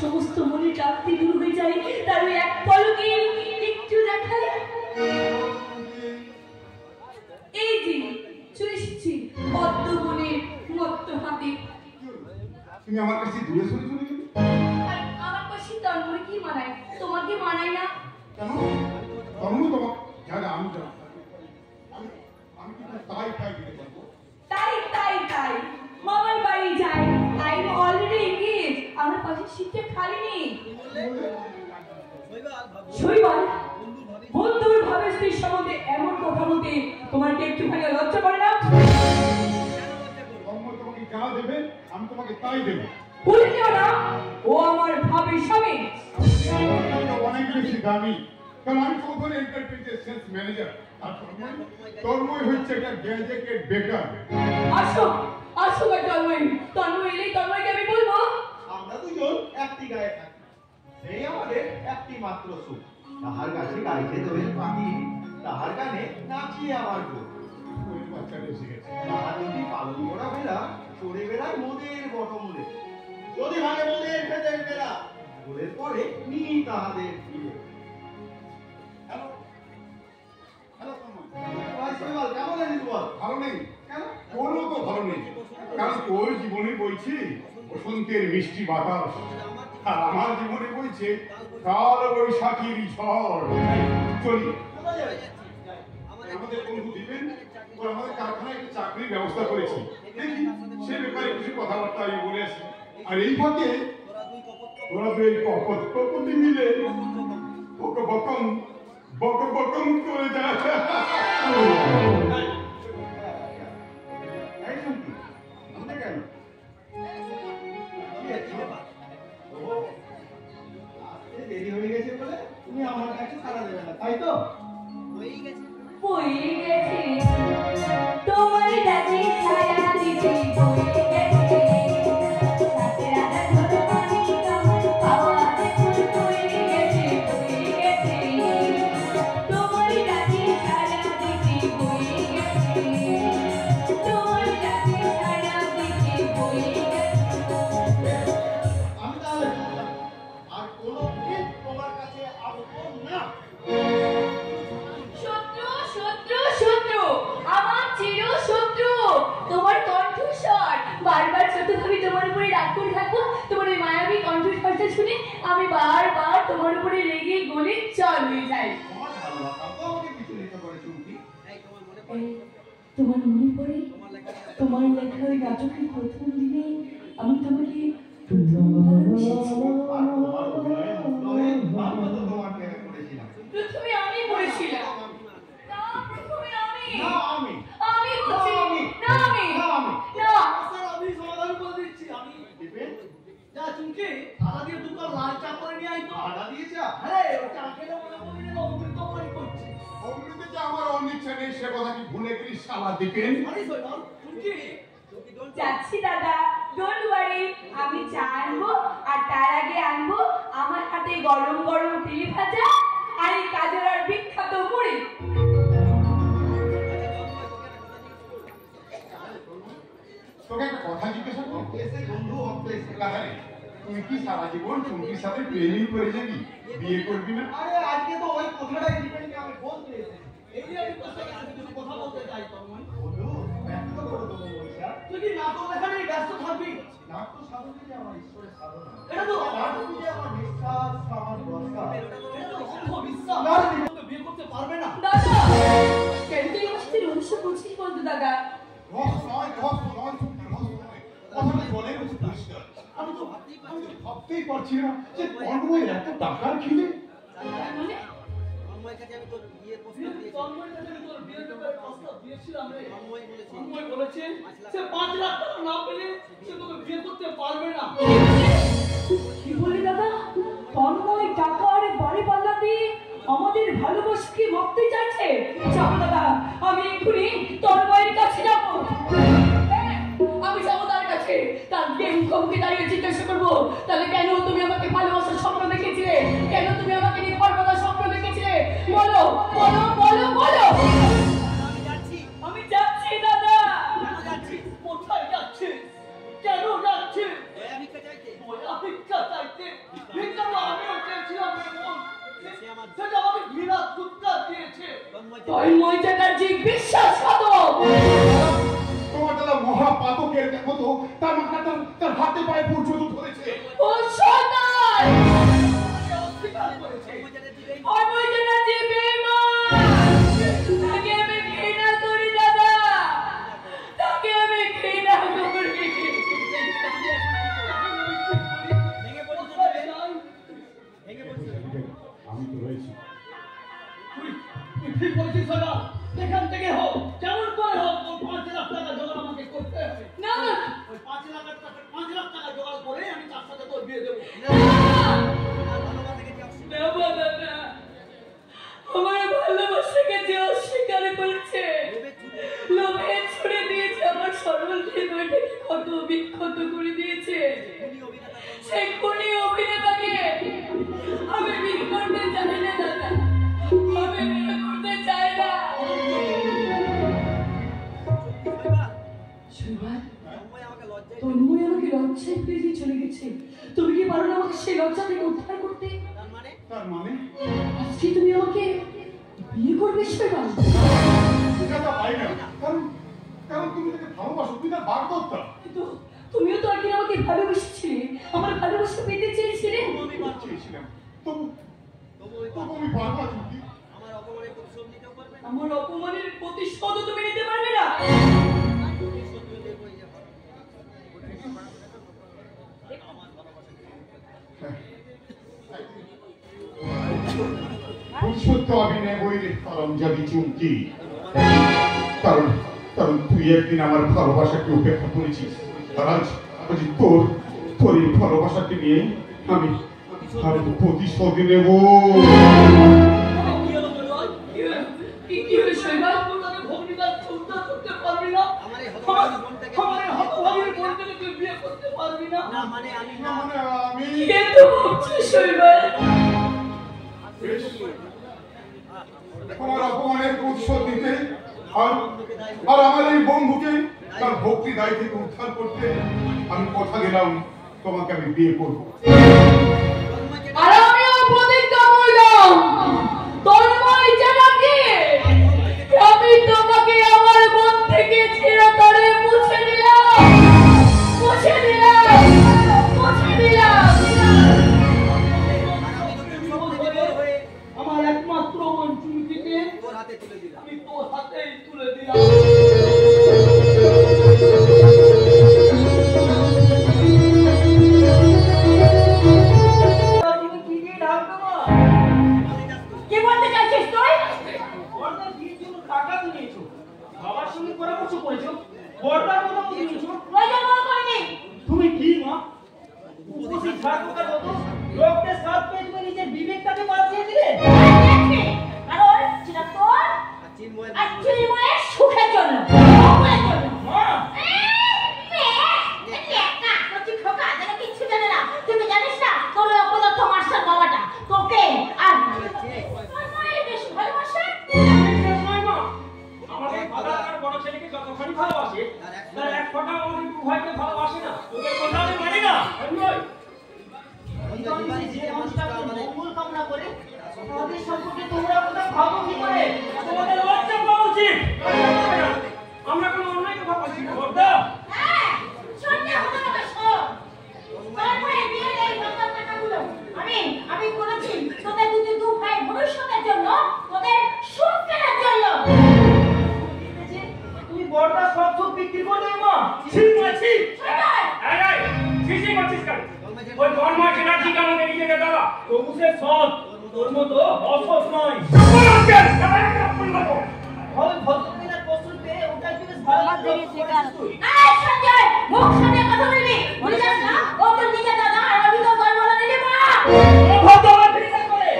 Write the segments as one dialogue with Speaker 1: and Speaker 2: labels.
Speaker 1: সমস্ত মনে কাঁপতে দূর হয়ে যায় তার ওই এক পলকে একটু দেখায়। এই যে চলে এসেছি পদ্ম বনের মত্ত হাতে।
Speaker 2: তুমি আমার কাছে দূরে সরে চলে গেলে।
Speaker 1: আমার পাশে তন্ময় কি মানায়, তোমাকে মানায় না
Speaker 2: কেন? তন্ময় তোমাকে জানে আমি জানি, আমি কিন্তু তাই তাই দিতে পারবো।
Speaker 1: তাই তাই তাই মামার বাড়ি যাই, আই এম অলরেডি এঙ্গেজ, আমার পাশে সিটটা খালি নেই। শৈবাল বন্ধুর ভাবে স্ত্রীর সম্বন্ধে এমন কথা বলতে তোমার কি একটুখানি লজ্জা করে না?
Speaker 2: তন্ময় তোমাকে যা দেবে আমি তোমাকে তাই দেবো।
Speaker 1: ভুলে যেও না ও আমার ভাবের স্বামী।
Speaker 2: অনেক বেশি দামি, কারণ আমি তখন এন্টারপ্রাইজের সেলস ম্যানেজার, আর তন্ময় হচ্ছে একটা গ্র্যাজুয়েটেড বেকার।
Speaker 1: আসো আসো তন্ময়, তন্ময় এলেই তন্ময়কে আমি বলবো
Speaker 3: আমরা দুজন একটি গায়ে থাকি, সেই আমাদের একটি মাত্র সুখ। তাহার কাছে গাইতে দোয়েল পাখি, তাহার গানে নাচিয়ে আমার গো।
Speaker 2: বাচ্চাটা এসে গেছে।
Speaker 3: তাহার যদি পালন করা বেলা চড়ে বেড়ায় মোদের বটমূলে, যদি ভাগে মোদের খেতের বেলা গোলের পরে নি তাহাদের ফিরে।
Speaker 2: হ্যালো হ্যালো তন্ময়,
Speaker 3: ভাই শৈবাল কেমন আছিস বল?
Speaker 2: ভালো নেই?
Speaker 3: কেন?
Speaker 2: তোরও তো ভালো নেই, কারণ তোর জীবনে বইছে বসন্তের মিষ্টি বাতাস, আর আমার জীবনে বইছে কাল বৈশাখীর ঝড়। চলি,
Speaker 3: কোথায় যাবে?
Speaker 2: আমাদের বন্ধু দিবেন ওর আমাদের কারখানায় একটা চাকরির ব্যবস্থা করেছি, দেখি সে ব্যাপারে কিছু কথাবার্তা আমি বলে আসি। আর এই ফাঁকে ওরা দুই কপতি মিলে বক বকম করে যায়।
Speaker 3: এই শুনতি আমাদের কেন কি আছে? ও আজকে দেরি হয়ে গেছে বলে তুমি আমার কাছে সাড়া দেবে না, তাই তো?
Speaker 1: বই গেছে তোমার ডাকে ছায়া দিতে বই গেছে, সাথে রাধা ধরো পানি তোমার পাওয়াতে ফুল বই গেছে, তোমার ডাকে ছায়া দিতে বই গেছে, তোমার ডাকে ছায়া দিতে বই গেছে।
Speaker 3: আমি তাহলে চললাম, আর কোনোদিন তোমার কাছে আসবো না।
Speaker 1: শত্রু শত্রু শত্রু আমার চির শত্রু, তোমার কণ্ঠস্বর বারবার শত্রুভাবে তোমার উপরে রাগ করে থাকবো। তোমার ওই মায়াবী কণ্ঠস্বরটা শুনে আমি বারবার তোমার উপরে রেগে গলে চল হয়ে যাই।
Speaker 3: তোমার ভালোবাসা তো আমাকে বিচলিত করে শুনতি।
Speaker 1: তোমার মনে পড়ে তোমার লেখা ওই নাটকের প্রথম দিনে আমি তোমাকে প্রথম ভালোবেসেছি।
Speaker 3: আর তোমার অভিনয়ে মুগ্ধ হয়ে আমি তো তোমার প্রেমে পড়েছিলাম।
Speaker 1: প্রথমে আমি পড়েছিলাম। না প্রথমে আমি।
Speaker 3: না আমি।
Speaker 1: আমি বলছি
Speaker 3: না আমি।
Speaker 1: না আমি।
Speaker 3: না আমি।
Speaker 1: না
Speaker 4: স্যার আমি সমাধান করে দিচ্ছি। আমি
Speaker 3: দিবেন?
Speaker 4: যা চুমকি আদা দিয়ে দু কাপ লাল চা করে নিয়ে আই তো।
Speaker 3: আদা দিয়েছে?
Speaker 4: আরে ও চা খেলে মনে করবি না অমৃত পানি করছে।
Speaker 2: অমৃতে যে আমার অনিচ্ছা নেই সে কথা কি ভুলে গেলি শালা দিবেন?
Speaker 4: আরে সৈবাল চুমকি
Speaker 1: যাচ্ছি দাদা, ডোন্ট ওয়ারি, আমি চা আনবো আর তার আগে আনবো আমার হাতে গরম গরম তেলে ভাজা আর এই কাজরার বিখ্যাত মুড়ি।
Speaker 2: তোকে একটা কথা জিজ্ঞাসা করবো?
Speaker 3: এসে বন্ধু অপ্লেসে।
Speaker 2: কাহারে, তুই কি সারা জীবন চুমকির সাথে প্রেমই করে যাবি, বিয়ে করবি না?
Speaker 3: আরে আজকে তো ওই কথাটাই দিবেনকে আমি বলতে এসেছি।
Speaker 4: এই যে আমি তোর সাথে কিছু কথা বলতে চাই তন্ময়।
Speaker 3: বন্ধু ব্যস্ত করে দেবো বলছা।
Speaker 4: তুই কি নাটক লেখানে ব্যস্ত থাকবি?
Speaker 3: নাট্য সাধনা যে আমার ঈশ্বরের সাধনা।
Speaker 4: এটা তো
Speaker 3: নাটক যে আমার নিঃশ্বাস, আমার দরকার।
Speaker 4: এটা তো অন্ধবিশ্বাস।
Speaker 3: না,
Speaker 4: তোকে বিয়ে করতে পারবে না।
Speaker 1: দাদা কেন তুই আমার সাথে রহস্য করছিস বলতো দাদা?
Speaker 2: রহস্য নয়, রহস্য নয়, চুমকি, রহস্য নয়। কথাটা বলে হচ্ছে পরিষ্কার।
Speaker 3: আমি তো
Speaker 2: ভাবতেই পারছি না যে তন্ময়ের এত টাকার খিদে।
Speaker 1: মানে
Speaker 4: তন্ময়ের কাছে আমি তোর বিয়ের ব্যাপারে প্রস্তাব দিয়েছিলাম রে। তন্ময় বলেছে সে 5 লাখ টাকা না পেলে সে তোকে বিয়ে করতে পারবে না।
Speaker 1: কি বলি দাদা? তন্ময় টাকা আর বাড়ি পাল্লা দিয়ে আমাদের ভালোবাসাকে মাপতে চাইছে। যাবো দাদা, আমি এক্ষুনি তন্ময়ের কাছে যাবো। আমি যাবো তার কাছে, তার গিয়ে মুখোমুখি দাঁড়িয়ে জিজ্ঞাসা করবো, তাহলে কেন তুমি আমাকে ভালোবাসার স্বপ্ন দেখেছিলে? কেন তুমি আমাকে নির্ভর করার স্বপ্ন দেখেছিলে? বলো বলো বলো বলো। আমি যাচ্ছি দাদা।
Speaker 4: কোথায় যাচ্ছে? কেন যাচ্ছে? দয়া ভিক্ষা চাইতে।
Speaker 2: তার হাতে পায়ে পর্যন্ত ধরেছে।
Speaker 1: ও শয়তান!
Speaker 4: অস্বীকার করেছে।
Speaker 1: অবৈধনা যে বেঈমান! তাকে আমি ঘৃণা করি দাদা! তাকে আমি ঘৃণা করি!
Speaker 2: আমি তো রয়েছি।
Speaker 4: তুই ঠিক বলছিস দাদা, যেখান থেকে হোক যেমন করে হোক ওই 5 লাখ টাকা জোগাড় আমাকে করতে হবে।
Speaker 1: না!
Speaker 4: ওই 5 লাখ টাকা জোগাড় করে আমি তার সাথে তোর বিয়ে দেবো।
Speaker 1: দেবো দাদা! আমার ভালোবাসাকে যে অস্বীকার করেছে, লোভে ছুড়ে দিয়েছে, আমার সরল হৃদয়টাকে কত বিক্ষত করে দিয়েছে, সেই খুনি অভিনেতাকে আমি বিয়ে করতে চাই না দাদা, আমি বিয়ে করতে চাই না। শৈবাল, তন্ময় আমাকে লজ্জায় ফেলে দিয়ে চলে গেছে। তুমি কি পারো না আমাকে সেই লজ্জা থেকে উদ্ধার করতে?
Speaker 2: তার মানে
Speaker 1: আজকে তুমি আমাকে বিয়ে করবে শৈবাল?
Speaker 2: এটা তো হয় না। কারণ তুমি তাকে ভালোবাসো, তুমি তার বাগদত্তা।
Speaker 1: কিন্তু তুমিও তো একদিন আমাকে ভালোবেসেছিলে, আমার ভালোবাসা পেতে চেয়েছিলে।
Speaker 2: চেয়েছিলাম, তবু আমি পারবো না চুমকি।
Speaker 1: আমার অপমানের প্রতিশোধ তুমি নিতে পারবে না।
Speaker 2: সত্য আমি নেবই রে করমজাদি চুমকি। কারণ তুই একদিন আমার ভালোবাসাকে উপেক্ষা করেছিস, আর আজ তোর এই ভালোবাসাকে নিয়ে আমি প্রতিশোধ নেব।
Speaker 1: কি হলো শৈবাল?
Speaker 4: ভগ্নিদারকে উদ্ধার করতে পারবি না? আমার এই হতভাগীর বোনটাকে তুই বিয়ে করতে পারবি না?
Speaker 2: মানে আমি
Speaker 1: কে তো ভাবছো শৈবাল?
Speaker 2: তোমার অপমানের প্রতিশোধ দিতে আর আমার এই বন্ধুকে তার ভক্তি দায় থেকে উদ্ধার করতে আমি কথা দিলাম, তোমাকে আমি বিয়ে করবো।
Speaker 1: আর আমিও প্রতিজ্ঞা করলাম, তন্ময় জানাকে আমি তোমাকে আমার মন থেকে চিরতরে মুছে দিলাম, মুছে দিলাম, মুছে দিলাম।
Speaker 4: আমার একমাত্র বোন চুমকিকে আমি তোর হাতেই তুলে দিলাম।
Speaker 1: কি বলতে চাইছিস তুই?
Speaker 5: বর্দার বিয়ের জন্য টাকা তো নিয়েছো, বাবার সঙ্গে পরামর্শ করেছো, বর্দার মতামত নিয়েছো।
Speaker 1: প্রয়োজন মনে করিনি।
Speaker 5: তুমি কি মা উপস্থিত থাকার মতো লোকদের সাথ পেয়ে তুমি নিজের বিবেকটাকে বাদ দিয়ে দিলে?
Speaker 1: কারণ সেটা তোর আর চিন্ময়ের সুখের জন্য, মঙ্গলের জন্য।
Speaker 5: মা
Speaker 1: কিচ্ছু জানে না। তুমি জানিস না তোর ওই অপদার্থ মাস্টার বাবাটা তোকে আর বেশি ভালোবাসে।
Speaker 5: মা আমাদের দাদা আর বড় ছেলেকে যতখানি ভালোবাসে তার এক ফোঁটা আমাদের দু ভাইকে ভালোবাসে না। তোদের কথা আমি মানি না। যে মানুষটাকে মঙ্গল কামনা করে তাদের সম্পর্কে তোমরা কথা ভাবো কি করে? তোমাদের লজ্জা পাওয়া উচিত। আমরা কোনো অন্যায় কথা বলছি না বর্দা।
Speaker 1: হ্যাঁ, শুনতে হবে না শোন। তারপরে বিয়ের এই বাচ্চা টাকাগুলো আমি করেছি তোদের দু ভাই ভবিষ্যতের জন্য, তোদের সুখ কেনার জন্য।
Speaker 5: তুমি বড়টা সব সব বিক্রি করে দেবে মা। ঠিক আছে। এই সিসি করছিস কেন? ওই ধর্মা চেনা ঠিক আমাদের নিজেকে দাদা। তবু সে সৎ, তোর মতো অসৎ নয়। হয় ভদ্রকিনার কষ্ট পেয়ে ওটাই তুমি ভালো লাগছে।
Speaker 1: এই সঞ্জয়, মুখ সামনে কথা বলবি। ভুলে যাস না ও তোর নিজের দাদা আর আমি তো গর্বলা দিদি মা।
Speaker 5: ও ভদ্রবাদ ফিরিয়ে করে।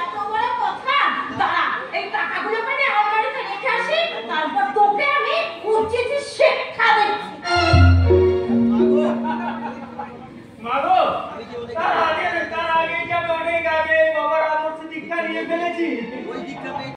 Speaker 1: এত বড় কথা। দাঁড়া, এই টাকাগুলো মানে আমার বাড়িতে রেখে আসি, তারপর তোকে আমি উচিত শিক্ষা দিচ্ছি।
Speaker 5: মাগো তার আগে যে আমি অনেক আগে বাবার আদর্শ দীক্ষা নিয়ে ফেলেছি।